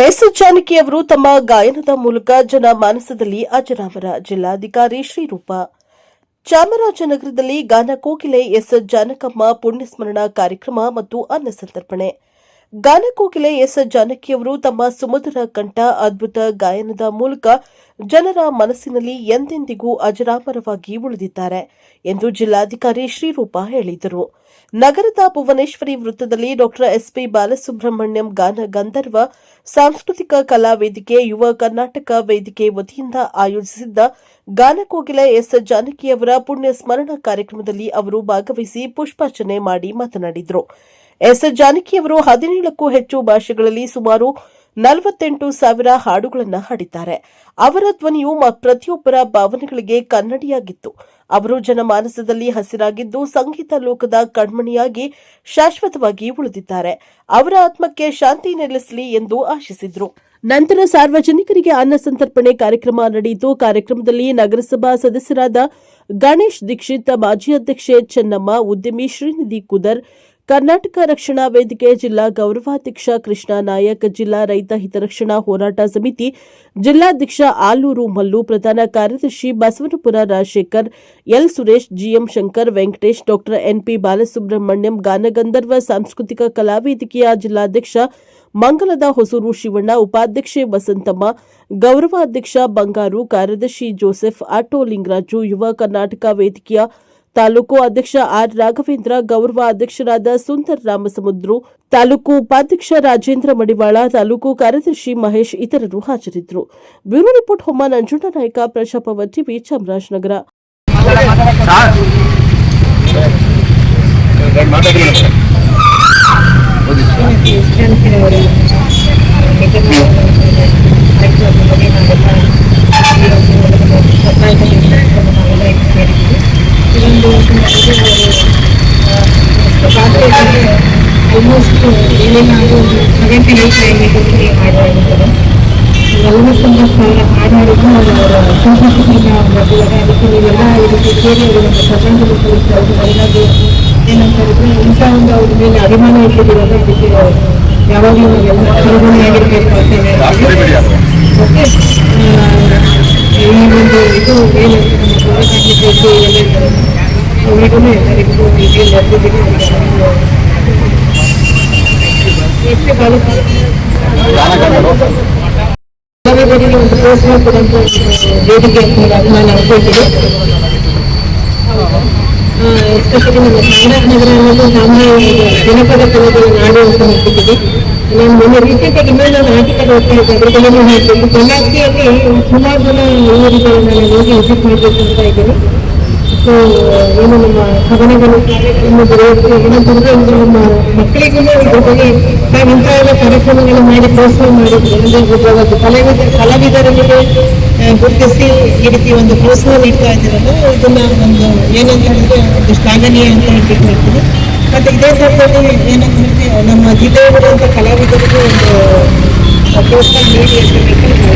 S Janaki ಅವರು ತಮ್ಮ ಗಾಯನದ ಮೂಲಕ ಜನಮಾನಸದಲ್ಲಿ ಅಜರಾಮರ. ಜಿಲ್ಲಾಧಿಕಾರಿ ಶ್ರೀರೂಪ. ಚಾಮರಾಜನಗರದಲ್ಲಿ ಗಾನ ಕೋಗಿಲೆ ಎಸ್ ಜಾನಕಮ್ಮ ಪುಣ್ಯಸ್ಮರಣ ಕಾರ್ಯಕ್ರಮ ಮತ್ತು ಅನ್ನ ಸಂತರ್ಪಣೆ. ಗಾನ ಕೋಗಿಲೆ ಎಸ್ ಜಾನಕಿಯವರು ತಮ್ಮ ಸುಮಧುರ ಕಂಠ, ಅದ್ಭುತ ಗಾಯನದ ಮೂಲಕ ಜನರ ಮನಸ್ಸಿನಲ್ಲಿ ಎಂದೆಂದಿಗೂ ಅಜರಾಮರವಾಗಿ ಉಳಿದಿದ್ದಾರೆ ಎಂದು ಜಿಲ್ಲಾಧಿಕಾರಿ ಶ್ರೀರೂಪ ಹೇಳಿದರು. ನಗರದ ಭುವನೇಶ್ವರಿ ವೃತ್ತದಲ್ಲಿ ಡಾ ಎಸ್ಪಿ ಬಾಲಸುಬ್ರಹ್ಮಣ್ಯಂ ಗಾನ ಗಂಧರ್ವ ಸಾಂಸ್ಕೃತಿಕ ಕಲಾ ವೇದಿಕೆ, ಯುವ ಕರ್ನಾಟಕ ವೇದಿಕೆ ವತಿಯಿಂದ ಆಯೋಜಿಸಿದ್ದ ಗಾನ ಕೋಗಿಲೆ ಎಸ್ ಜಾನಕಿಯವರ ಪುಣ್ಯ ಸ್ಮರಣ ಕಾರ್ಯಕ್ರಮದಲ್ಲಿ ಅವರು ಭಾಗವಹಿಸಿ ಪುಷ್ಪಾರ್ಚನೆ ಮಾಡಿ ಮಾತನಾಡಿದರು. ಎಸ್ ಜಾನಕಿಯವರು 17ಕ್ಕೂ ಹೆಚ್ಚು ಭಾಷೆಗಳಲ್ಲಿ ಸುಮಾರು 48,000 ಹಾಡುಗಳನ್ನು ಹಾಡಿದ್ದಾರೆ. ಅವರ ಧ್ವನಿಯು ಪ್ರತಿಯೊಬ್ಬರ ಭಾವನೆಗಳಿಗೆ ಕನ್ನಡಿಯಾಗಿತ್ತು. ಅವರು ಜನಮಾನಸದಲ್ಲಿ ಹಸಿರಾಗಿದ್ದು ಸಂಗೀತ ಲೋಕದ ಕಣ್ಮಣಿಯಾಗಿ ಶಾಶ್ವತವಾಗಿ ಉಳಿದಿದ್ದಾರೆ. ಅವರ ಆತ್ಮಕ್ಕೆ ಶಾಂತಿ ನೆಲೆಸಲಿ ಎಂದು ಆಶಿಸಿದರು. ನಂತರ ಸಾರ್ವಜನಿಕರಿಗೆ ಅನ್ನ ಸಂತರ್ಪಣೆ ಕಾರ್ಯಕ್ರಮ ನಡೆಯಿತು. ಕಾರ್ಯಕ್ರಮದಲ್ಲಿ ನಗರಸಭಾ ಸದಸ್ಯರಾದ ಗಣೇಶ್ ದೀಕ್ಷಿತ್, ಮಾಜಿ ಅಧ್ಯಕ್ಷೆ ಚೆನ್ನಮ್ಮ, ಉದ್ಯಮಿ ಶ್ರೀನಿಧಿ ಕುದರ್, ಕರ್ನಾಟಕ ರಕ್ಷಣಾ ವೇದಿಕೆ ಜಿಲ್ಲಾ ಗೌರವಾಧ್ಯಕ್ಷ ಕೃಷ್ಣ ನಾಯಕ್, ಜಿಲ್ಲಾ ರೈತ ಹಿತರಕ್ಷಣಾ ಹೋರಾಟ ಸಮಿತಿ ಜಿಲ್ಲಾಧ್ಯಕ್ಷ ಆಲೂರು ಮಲ್ಲು, ಪ್ರಧಾನ ಕಾರ್ಯದರ್ಶಿ ಬಸವನಪುರ ರಾಜಶೇಖರ್, ಎಲ್ ಸುರೇಶ್, ಜಿಎಂ ಶಂಕರ್, ವೆಂಕಟೇಶ್, ಡಾ ಎನ್ಪಿ ಬಾಲಸುಬ್ರಹ್ಮಣ್ಯಂ, ಗಾನಗಂಧರ್ವ ಸಾಂಸ್ಕೃತಿಕ ಕಲಾ ವೇದಿಕೆಯ ಜಿಲ್ಲಾಧ್ಯಕ್ಷ ಮಂಗಲದ ಹೊಸೂರು ಶಿವಣ್ಣ, ಉಪಾಧ್ಯಕ್ಷೆ ವಸಂತಮ್ಮ, ಗೌರವಾಧ್ಯಕ್ಷ ಬಂಗಾರು, ಕಾರ್ಯದರ್ಶಿ ಜೋಸೆಫ್, ಆಟೋ ಲಿಂಗರಾಜು, ಯುವ ಕರ್ನಾಟಕ ವೇದಿಕೆಯ ತಾಲೂಕು ಅಧ್ಯಕ್ಷ ಆರ್ ರಾಘವೇಂದ್ರ, ಗೌರವ ಅಧ್ಯಕ್ಷರಾದ ಸುಂದರ್ ರಾಮಸಮುದ್ರು, ತಾಲೂಕು ಉಪಾಧ್ಯಕ್ಷ ರಾಜೇಂದ್ರ ಮಡಿವಾಳ, ತಾಲೂಕು ಕಾರ್ಯದರ್ಶಿ ಮಹೇಶ್ ಇತರರು ಹಾಜರಿದ್ದರು. Bureau report Homma Nanjundanayaka, Praja Power TV, Chamarajanagar. Almost ಏನೇನು ನಾವು 78 ಹಾಡಾಡಿದ್ದಾರೆ. 49,000 ಹಾಡಾಡಿದ್ದು ಅವರ ಸಂತೋಷದಿಂದ ಬರ್ತಿದ್ದಾರೆ. ಅದಕ್ಕೆ ನೀವೆಲ್ಲ ಇದಕ್ಕೆ ಸೇರಿ ಅವರನ್ನು ಶ್ರದ್ಧಾಂಜಲಿ ಸಲ್ಲಿಸ್ತಾ ಹಾಗಾಗಿ ಏನಂತ ಹೇಳಿದ್ರೆ ಇಂಥ ಒಂದು ಅವ್ರ ಮೇಲೆ ಅಭಿಮಾನ ಇಟ್ಟಿದ್ದೀರಲ್ಲ, ಇದಕ್ಕೆ ಯಾವಾಗಲೂ ನಾವೆಲ್ಲ ಚಿರಋಣಿಯಾಗಿರ್ಬೇಕು ಅಂತೇಳಿ ಓಕೆ. ಈ ಒಂದು ಇದು ಏನು ನಮ್ಮ ಅವರಿಗೂ ಎಲ್ಲರಿಗೂ ಹೀಗೆ ಬರ್ತಿದ್ದೀವಿ. ಕಲಾವಿದರಿಗೆ ಒಂದು ಪ್ರೋತ್ಸಾಹ ಕೊಡುವಂಥ ವೇದಿಕೆ ಅಂತ ಅಭಿಮಾನ ಅನ್ಕೊಳ್ತೀವಿ. ಎಸ್ಪೆಷಲಿ ನಮ್ಮ ಚಾಮರಾಜನಗರದಲ್ಲೂ ಸಾಮಾನ್ಯ ಜನಪದ ಕಲೆಗಳ ನಾಡು ಅಂತ ಹೇಳ್ತಿದ್ದೀವಿ. ನಾನು ಮೊನ್ನೆ ರೀಸೆಂಟಾಗಿ ಇನ್ನೊಂದು ನಾಟಕದ ಹೋಗ್ತಾ ಇದ್ದೆ, ಅದರಲ್ಲೂ ಹೇಳ್ತೀನಿ. ಬಳ್ಳಾರಿಯಲ್ಲಿ ಸುಮಾರು ಜನ ಊರುಗಳನ್ನ ನಾನು ಹೋಗಿ ವಿಸಿಟ್ ಮಾಡಬೇಕು ಅಂತ ಇದ್ದೀನಿ. ಸೊ ಏನು ನಮ್ಮ ಕವನಗಳು ಕಾರ್ಯಕ್ರಮ ಬರೆಯೋಕ್ಕೆ ಏನಂತಂದ್ರೆ ನಮ್ಮ ಮಕ್ಕಳಿಗೂ ಇದ್ರ ಬಗ್ಗೆ ನಾವು ಇಂಥ ಕಾರ್ಯಕ್ರಮಗಳು ಮಾಡಿ ಪ್ರೋತ್ಸಾಹ ಮಾಡಿದ್ವಿ. ಕಲಾವಿದರಿಗೆ ಗುರುತಿಸಿ ಈ ರೀತಿ ಒಂದು ಪ್ರೋತ್ಸಾಹ ನೀಡ್ತಾ ಇದ್ದೀರಲ್ಲ, ಇದನ್ನ ಒಂದು ಏನಂತ ಹೇಳಿದ್ರೆ ಒಂದು ಶ್ಲಾಘನೀಯ ಅಂತ ಹೇಳ್ತೀನಿ. ಮತ್ತೆ ಇದೇ ಥರದಲ್ಲಿ ಏನಂತ ಹೇಳಿದ್ರೆ ನಮ್ಮ ಜಿಲ್ಲೆಯಲ್ಲಿರುವಂಥ ಕಲಾವಿದರಿಗೂ ಒಂದು ಪ್ರೋತ್ಸಾಹ ನೀಡಿ ಅಂತ ಹೇಳ್ತೀನಿ.